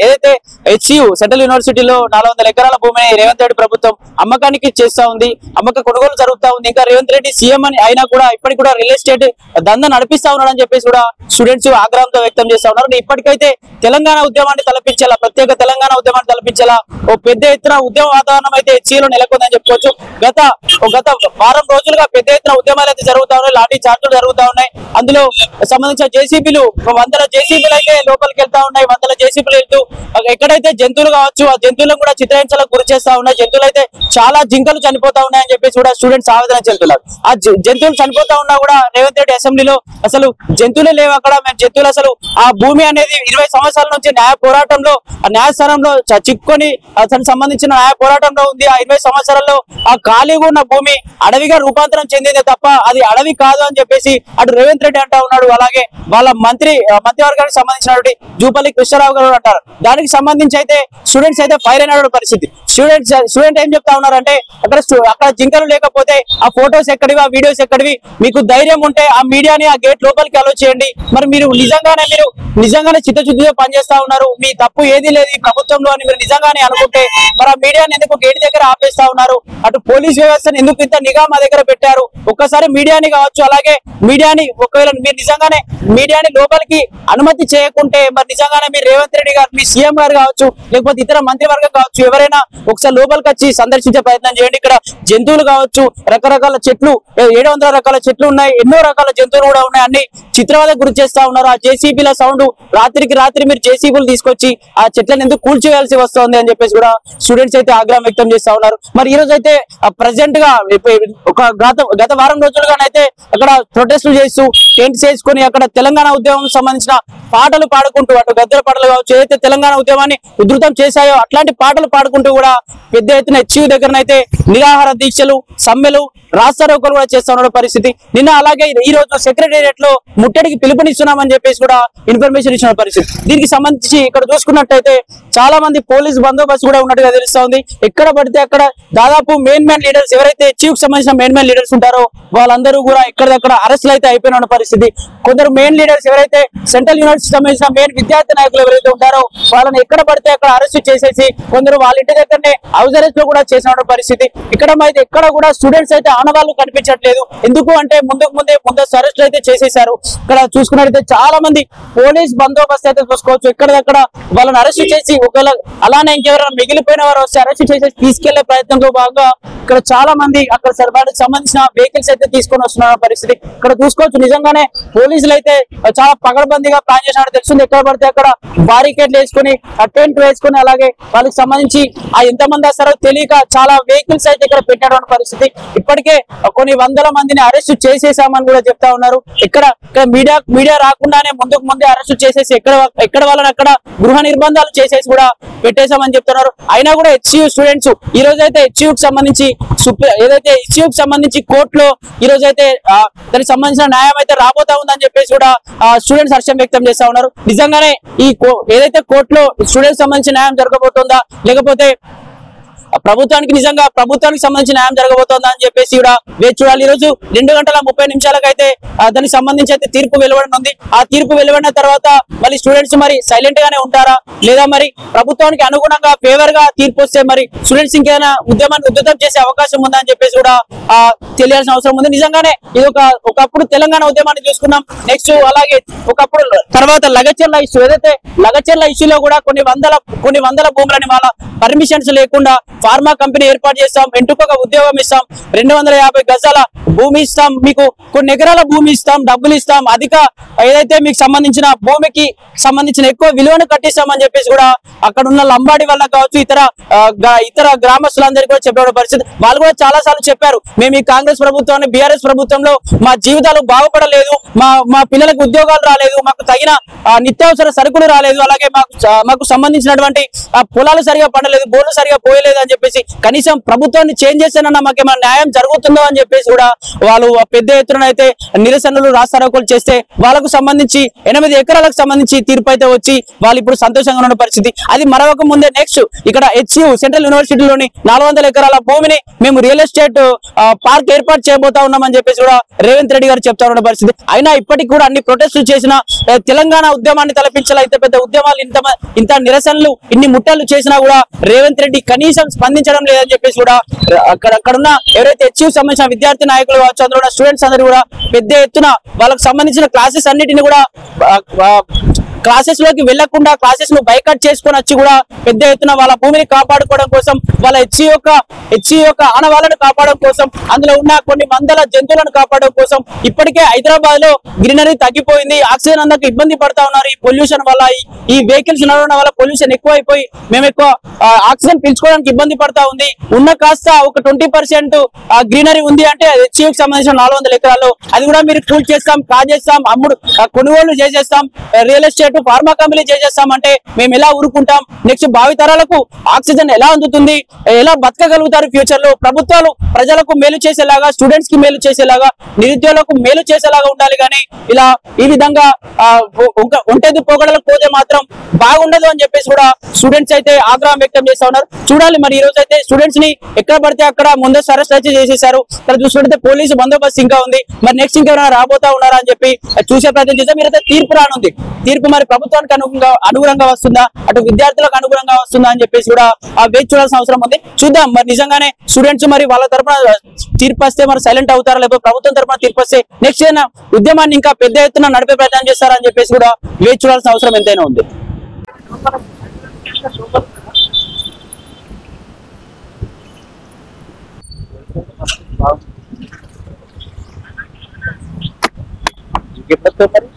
ఏదైతే HCU central యూనివర్సిటీలో 400 ఎకరాల భూమిని రేవంత్ రెడ్డి ప్రభుత్వం అమ్మకానికి చేస్తా ఉంది, అమ్మక కొనుగోలు జరుగుతా ఉంది. ఇంకా రేవంత్ రెడ్డి సీఎం అని అయినా కూడా ఇప్పటికి కూడా రియల్ ఎస్టేట్ దందా నడిపిస్తా ఉన్నాడు అని చెప్పేసి కూడా స్టూడెంట్స్ ఆగ్రహంతో వ్యక్తం చేస్తా ఉన్నారు. ఇప్పటికైతే తెలంగాణ ఉద్యమాన్ని తలపించేలా, ప్రత్యేక తెలంగాణ ఉద్యమాన్ని తలపించేలా ఓ పెద్ద ఎత్తున ఉద్యమ వాతావరణం అయితే HCUలో నెలకొందని చెప్పుకోవచ్చు. గత వారం రోజులుగా పెద్ద ఎత్తున ఉద్యమాలు అయితే జరుగుతా ఉన్నాయి, లాఠీ చార్జీలు జరుగుతా ఉన్నాయి. అందులో సంబంధించిన జేసీబీలు 100 జేసీబీలు అయితే లోపలికి వెళ్తా ఉన్నాయి. 100 జేసీబీలు వెళ్తూ ఎక్కడైతే జంతువులు కావచ్చు ఆ జంతువులను కూడా చిత్రహింసలకు గురి చేస్తా ఉన్నాయి. జంతువులు అయితే చాలా జింకలు చనిపోతా ఉన్నాయని చెప్పేసి కూడా స్టూడెంట్స్ ఆవేదన చెందుతున్నారు. ఆ జంతువులు చనిపోతా ఉన్నా కూడా రేవంత్ రెడ్డి అసెంబ్లీలో అసలు జంతువులే లేవు అక్కడ, మేము జంతువులు అసలు ఆ భూమి అనేది 20 సంవత్సరాల నుంచి న్యాయ పోరాటంలో న్యాయస్థానంలో చిక్కుకొని అతనికి సంబంధించిన న్యాయ పోరాటంలో ఉంది. ఆ 20 సంవత్సరాల్లో ఆ ఖాళీగా ఉన్న భూమి అడవిగా రూపాంతరం చెందిందే తప్ప అది అడవి కాదు అని చెప్పేసి అటు రేవంత్ రెడ్డి అంటా ఉన్నాడు. అలాగే వాళ్ళ మంత్రివర్గానికి సంబంధించినటువంటి జూపల్లి కృష్ణారావు గారు అంటారు. దానికి సంబంధించి అయితే స్టూడెంట్స్ అయితే ఫైర్ అయిన పరిస్థితి. స్టూడెంట్ ఏం చెప్తా ఉన్నారంటే అక్కడ జింకలు లేకపోతే ఆ ఫొటోస్ ఎక్కడివి, ఆ వీడియోస్ ఎక్కడివి, మీకు ధైర్యం ఉంటే ఆ మీడియాని ఆ గేట్ లోపలికి అలో చేయండి. మరి మీరు నిజంగానే చిత్తశుద్ధితో పనిచేస్తా ఉన్నారు, మీ తప్పు ఏది లేదు ఈ ప్రభుత్వంలో అని మీరు నిజంగానే అనుకుంటే మరి ఆ మీడియాని ఎందుకు గేట్ దగ్గర ఆపేస్తా ఉన్నారు? అటు పోలీస్ వ్యవస్థను ఎందుకు ఇంత నిఘా మా దగ్గర పెట్టారు? ఒక్కసారి మీడియాని కావచ్చు, అలాగే మీడియాని ఒకవేళ మీరు నిజంగానే మీడియాని లోపలికి అనుమతి చేయకుంటే మరి నిజంగానే మీరు రేవంత్ రెడ్డి గారు, మీ సీఎం గారు కావచ్చు, లేకపోతే ఇతర మంత్రివర్గం కావచ్చు, ఎవరైనా ఒకసారి లోపలికి వచ్చి సందర్శించే ప్రయత్నం చేయండి. ఇక్కడ జంతువులు కావచ్చు, రకరకాల చెట్లు, 700 రకాల చెట్లు ఉన్నాయి, ఎన్నో రకాల జంతువులు కూడా ఉన్నాయి, అన్ని చిత్రవదకు గురి చేస్తా ఉన్నారు. ఆ జేసీబీల సౌండ్ రాత్రికి రాత్రి మీరు జేసీబీలు తీసుకొచ్చి ఆ చెట్లను ఎందుకు కూల్చివేయాల్సి వస్తుంది అని చెప్పేసి కూడా స్టూడెంట్స్ అయితే ఆగ్రహం వ్యక్తం చేస్తా ఉన్నారు. మరి ఈ రోజు అయితే ప్రెసెంట్ గా గత వారం రోజులుగానైతే అక్కడ ప్రొటెస్టులు చేస్తూ టెంట్స్ వేసుకొని అక్కడ తెలంగాణ ఉద్యమం సంబంధించిన పాటలు పాడుకుంటూ, అటు గద్దెల పాటలు కావచ్చు, ఏదైతే తెలంగాణ ఉద్యమాన్ని ఉధృతం చేశాయో అట్లాంటి పాటలు పాడుకుంటూ కూడా పెద్ద ఎత్తున HCU దగ్గరనైతే నిరాహార దీక్షలు, సమ్మెలు, రాస్తారోకోలు కూడా చేస్తా ఉన్న పరిస్థితి. నిన్న అలాగే ఈ రోజు సెక్రటేరియట్ లో ముట్టడికి పిలుపునిస్తున్నామని చెప్పేసి కూడా ఇన్ఫర్మేషన్ ఇచ్చిన పరిస్థితి. దీనికి సంబంధించి ఇక్కడ చూసుకున్నట్టయితే చాలా మంది పోలీస్ బందోబస్తు కూడా ఉన్నట్టుగా తెలుస్తా ఉంది. ఎక్కడ పడితే అక్కడ దాదాపు మెయిన్ లీడర్స్ ఎవరైతే HCUకి సంబంధించిన మెయిన్ లీడర్స్ ఉంటారో వాళ్ళందరూ కూడా ఎక్కడెక్కడ అరెస్టులు అయితే అయిపోయిన పరిస్థితి. కొందరు మెయిన్ లీడర్స్ ఎవరైతే సెంట్రల్ యూనివర్సిటీ సంబంధించిన మెయిన్ విద్యార్థి నాయకులు ఎవరైతే ఉంటారో వాళ్ళని ఎక్కడ పడితే అక్కడ అరెస్ట్ చేసేసి కొందరు వాళ్ళ ఇంటి దగ్గరనే హౌస్ అరెస్ట్ లో కూడా చేసిన పరిస్థితి. ఎక్కడ కూడా స్టూడెంట్స్ అయితే ఆనవాళ్ళు కనిపించట్లేదు. ఎందుకు అంటే ముందు అరెస్ట్ అయితే చేసేసారు. ఇక్కడ చూసుకున్నట్లయితే చాలా మంది పోలీస్ బందోబస్తు అయితే చూసుకోవచ్చు. ఎక్కడెక్కడ వాళ్ళని అరెస్ట్ చేసి ఒకవేళ అలానే ఇంకెవరైనా మిగిలిపోయిన వారు వస్తే అరెస్ట్ చేసేసి తీసుకెళ్లే ప్రయత్నంలో భాగంగా ఇక్కడ చాలా మంది అక్కడ వాటికి సంబంధించిన వెహికల్స్ అయితే తీసుకొని వస్తున్న పరిస్థితి. ఇక్కడ చూసుకోవచ్చు నిజంగానే పోలీసులు అయితే చాలా పగడబందీగా ప్లాన్ చేసినట్టు తెలుస్తుంది. ఎక్కడ పడితే అక్కడ బారికేడ్లు వేసుకుని టెంట్ వేసుకుని అలాగే వాళ్ళకి సంబంధించి ఆ ఎంతమంది వస్తారో తెలియక చాలా వెహికల్స్ అయితే ఇక్కడ పెట్టినటువంటి పరిస్థితి. ఇప్పటికే కొన్ని వందల మందిని అరెస్ట్ చేసేసామని కూడా చెప్తా ఉన్నారు. ఇక్కడ మీడియా రాకుండానే ముందే అరెస్ట్ చేసేసి ఎక్కడ వాళ్ళని అక్కడ గృహ నిర్బంధాలు చేసేసి కూడా పెట్టేశామని చెప్తున్నారు. అయినా కూడా HCU స్టూడెంట్స్ ఈ రోజు అయితే HCUకి సంబంధించి కోర్టులో ఈ రోజు అయితే దానికి సంబంధించిన న్యాయం అయితే రాబోతా ఉందని చెప్పేసి కూడా స్టూడెంట్స్ హర్షం వ్యక్తం చేస్తా ఉన్నారు. నిజంగానే ఏదైతే కోర్టులో స్టూడెంట్స్ సంబంధించిన న్యాయం జరగబోతుందా లేకపోతే ప్రభుత్వానికి సంబంధించిన న్యాయం జరగబోతోందా అని చెప్పేసి కూడా వేచి చూడాలి. ఈ రోజు 2:30 అయితే దానికి సంబంధించి అయితే తీర్పు వెలువడనుంది. ఆ తీర్పు వెలువడిన తర్వాత మళ్ళీ స్టూడెంట్స్ మరి సైలెంట్ గానే ఉంటారా లేదా మరి ప్రభుత్వానికి అనుగుణంగా ఫేవర్ గా తీర్పు వస్తే మరి స్టూడెంట్స్ ఇంకేమైనా ఉద్యమాన్ని ఉధృతం చేసే అవకాశం ఉందా అని చెప్పేసి కూడా తెలియాల్సిన అవసరం ఉంది. నిజంగానే ఇది ఒకప్పుడు తెలంగాణ ఉద్యమాన్ని చూసుకున్నాం. నెక్స్ట్ అలాగే ఒకప్పుడు తర్వాత లగచర్ల ఇష్యూ, ఏదైతే లగచర్ల ఇష్యూలో కూడా కొన్ని వందల భూములని వాళ్ళ పర్మిషన్స్ లేకుండా ఫార్మా కంపెనీ ఏర్పాటు చేస్తాం, ఎంటుకొక ఉద్యోగం ఇస్తాం, 250 గజాల భూమి ఇస్తాం, మీకు కొన్ని ఎకరాల భూమి ఇస్తాం, డబ్బులు ఇస్తాం, అధిక ఏదైతే మీకు సంబంధించిన భూమికి సంబంధించిన ఎక్కువ విలువను కట్టిస్తామని చెప్పేసి కూడా అక్కడ ఉన్న లంబాడి వల్ల కావచ్చు ఇతర గ్రామస్తులందరికీ కూడా చెప్పే పరిస్థితి. వాళ్ళు కూడా చాలా సార్లు చెప్పారు, మేము ఈ కాంగ్రెస్ ప్రభుత్వాన్ని BRS ప్రభుత్వంలో మా జీవితాలు బాగుపడలేదు, మా పిల్లలకు ఉద్యోగాలు రాలేదు, మాకు తగిన నిత్యావసర సరుకులు రాలేదు, అలాగే మాకు సంబంధించినటువంటి పొలాలు సరిగా పండలేదు, బోర్లు సరిగా పోయలేదు అని అని చెప్పేసి, కనీసం ప్రభుత్వాన్ని చేంజ్ చేస్తేనన్నా మాకేమైనా న్యాయం జరుగుతుందో అని చెప్పేసి కూడా వాళ్ళు పెద్ద ఎత్తున అయితే నిరసనలు రాస్తారోకోలు చేస్తే వాళ్ళకు సంబంధించి 8 ఎకరాలకు సంబంధించి తీర్పు అయితే వచ్చి వాళ్ళు ఇప్పుడు సంతోషంగా ఉన్న పరిస్థితి. అది మరొక ముందే నెక్స్ట్ ఇక్కడ HU సెంట్రల్ యూనివర్సిటీలోని 400 ఎకరాల భూమిని మేము రియల్ ఎస్టేట్ పార్క్ ఏర్పాటు చేయబోతా ఉన్నామని చెప్పేసి కూడా రేవంత్ రెడ్డి గారు చెప్తా ఉన్న పరిస్థితి. అయినా ఇప్పటికి కూడా అన్ని ప్రొటెస్టులు చేసిన తెలంగాణ ఉద్యమాన్ని తలపించాలి ఇంత పెద్ద ఉద్యమాలు ఇంత నిరసనలు ఇన్ని ముట్టలు చేసినా కూడా రేవంత్ రెడ్డి కనీసం స్పందించడం లేదని చెప్పేసి కూడా అక్కడున్న ఎవరైతే HU సంబంధించిన విద్యార్థి నాయకులు కావచ్చు, అందులో ఉన్న స్టూడెంట్స్ అందరూ కూడా పెద్ద ఎత్తున వాళ్ళకు సంబంధించిన క్లాసెస్ అన్నిటిని కూడా క్లాసెస్ లోకి వెళ్లకుండా క్లాసెస్ ను బైకట్ చేసుకొని వచ్చి కూడా పెద్ద ఎత్తున వాళ్ళ భూమిని కాపాడుకోవడం కోసం, వాళ్ళ HU యొక్క ఆనవాళ్ళను కాపాడడం కోసం, అందులో ఉన్న కొన్ని వందల జంతువులను కాపాడడం కోసం ఇప్పటికే హైదరాబాద్ లో గ్రీనరీ తగ్గిపోయింది. ఆక్సిజన్ అందరికి ఇబ్బంది పడతా ఉన్నారు. ఈ పొల్యూషన్ వల్ల, ఈ వెహికల్స్ నడవడం వల్ల పొల్యూషన్ ఎక్కువైపోయి మేము ఎక్కువ ఆక్సిజన్ పీల్చుకోవడానికి ఇబ్బంది పడతా ఉంది. ఉన్న కాస్త ఒక 20% గ్రీనరీ ఉంది అంటే HUకి సంబంధించిన 400 ఎకరాలు అది కూడా మీరు కూల్ చేస్తాం, కాజేస్తాం, కొనుగోలు చేసేస్తాం, రియల్ ఎస్టేట్ ఫార్మా కంపెనీ చేసేస్తామంటే మేము ఎలా ఊరుకుంటాం? నెక్స్ట్ భావితరాలకు ఆక్సిజన్ ఎలా అందుతుంది? ఎలా బతకగలుగుతారు ఫ్యూచర్ లో? ప్రభుత్వాలు ప్రజలకు మేలు చేసేలాగా, స్టూడెంట్స్ కి మేలు చేసేలాగా, నిరుద్యోగులకు మేలు చేసేలాగా ఉండాలి. కానీ ఇలా ఈ విధంగా ఒంటెద్దు పోగడలకు పోతే మాత్రం బాగుండదు అని చెప్పేసి కూడా స్టూడెంట్స్ అయితే ఆగ్రహం వ్యక్తం చేస్తా ఉన్నారు. చూడాలి మరి ఈ రోజు అయితే స్టూడెంట్స్ ని ఎక్కడ పడితే అక్కడ ముందస్తు అరెస్ట్ అయితే చేసేసారు. చూసుకుంటే పోలీసు బందోబస్తు ఇంకా ఉంది. మరి నెక్స్ట్ ఇంకెవరైనా రాబోతా ఉన్నారా అని చెప్పి చూసే ప్రయత్నం చేస్తే మీరైతే తీర్పు రానుంది. తీర్పు మరి ప్రభుత్వానికి అనుగుణంగా వస్తుందా, అటు విద్యార్థులకు అనుగుణంగా వస్తుందా అని చెప్పేసి కూడా వేచి చూడాల్సిన అవసరం ఉంది. చూద్దాం మరి నిజంగానే స్టూడెంట్స్ మరి వాళ్ళ తరఫున తీర్పు వస్తే మరి సైలెంట్ అవుతారా, లేకపోతే ప్రభుత్వం తరఫున తీర్పు వస్తే నెక్స్ట్ ఏదైనా ఉద్యమాన్ని ఇంకా పెద్ద ఎత్తున నడిపే ప్రయత్నం చేస్తారా అని చెప్పేసి కూడా వేచి చూడాల్సిన అవసరం ఎంతైనా ఉంది. మరి